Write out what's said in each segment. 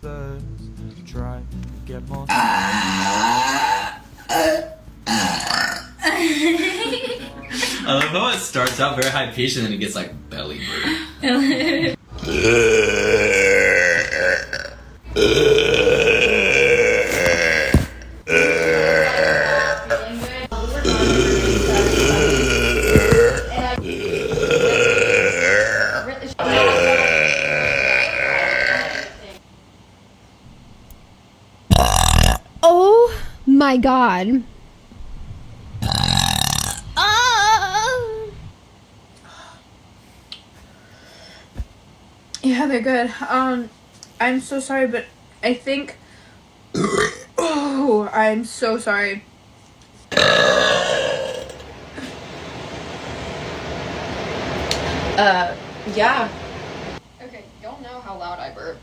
others. Try to get more. I love how it starts out very high pitched and then it gets like belly burp. Oh my god. Yeah, they're good. I'm so sorry, but I think... Oh, I'm so sorry. Yeah. Okay, y'all know how loud I burp.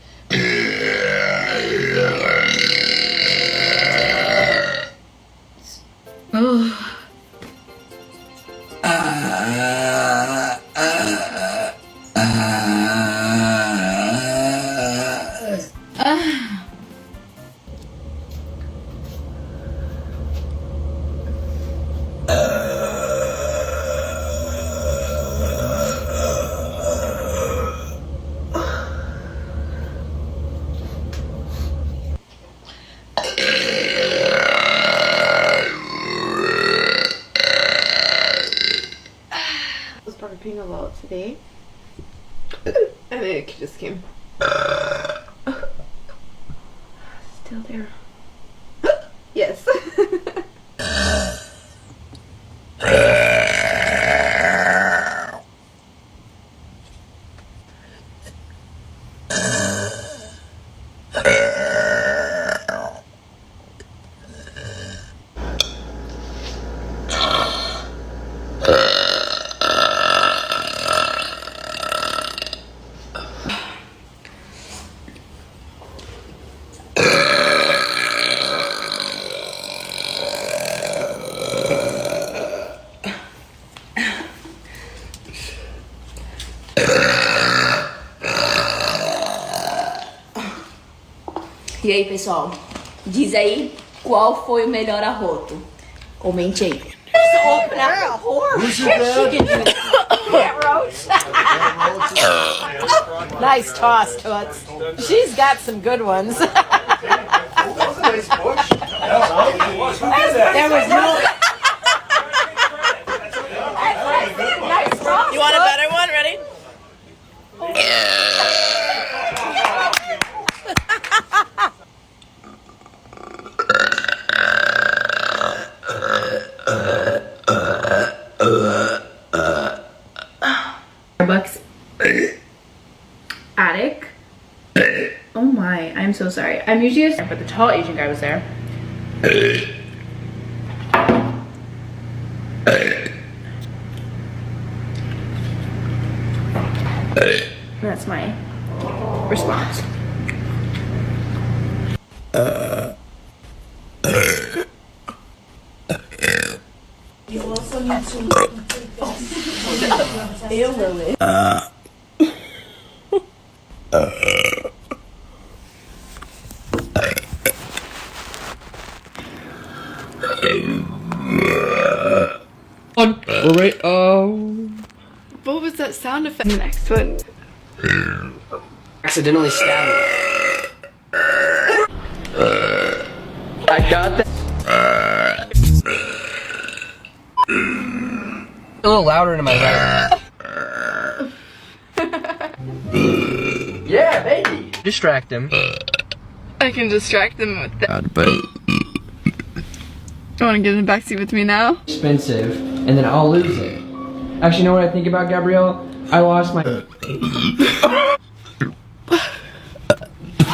I was burping a lot today. And it just came. Still there. Yes. E aí, pessoal, diz aí qual foi o melhor arroto. Comente aí. Open up a whore. Nice toss, Toots. She's got some good ones. There was no... Nice toss. You want a better one? Ready? Starbucks attic. Oh my, I'm so sorry. I'm usually but the tall Asian guy was there. That's my response. You also need to... Eu, Lily. We're right. What was that sound effect? Next one. Accidentally stabbed me. I got that. A little louder to my right. Yeah, baby. Distract him. I can distract them with that. But you want to get in the backseat with me now? Expensive, and then I'll lose it. Actually, you know what I think about Gabrielle? I lost my.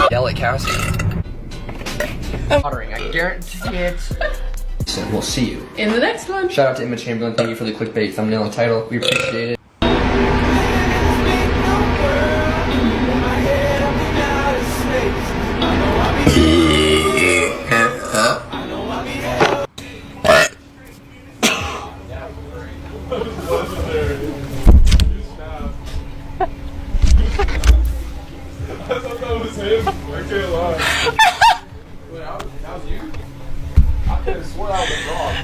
Yell at Cassie. Watering, I guarantee it. So we'll see you In the next one. Shout out to Emma Chamberlain. Thank you for the clickbait thumbnail and title. We appreciate it. I thought that was him. I can't lie. Wait, that was you? I could have sworn that was a dog.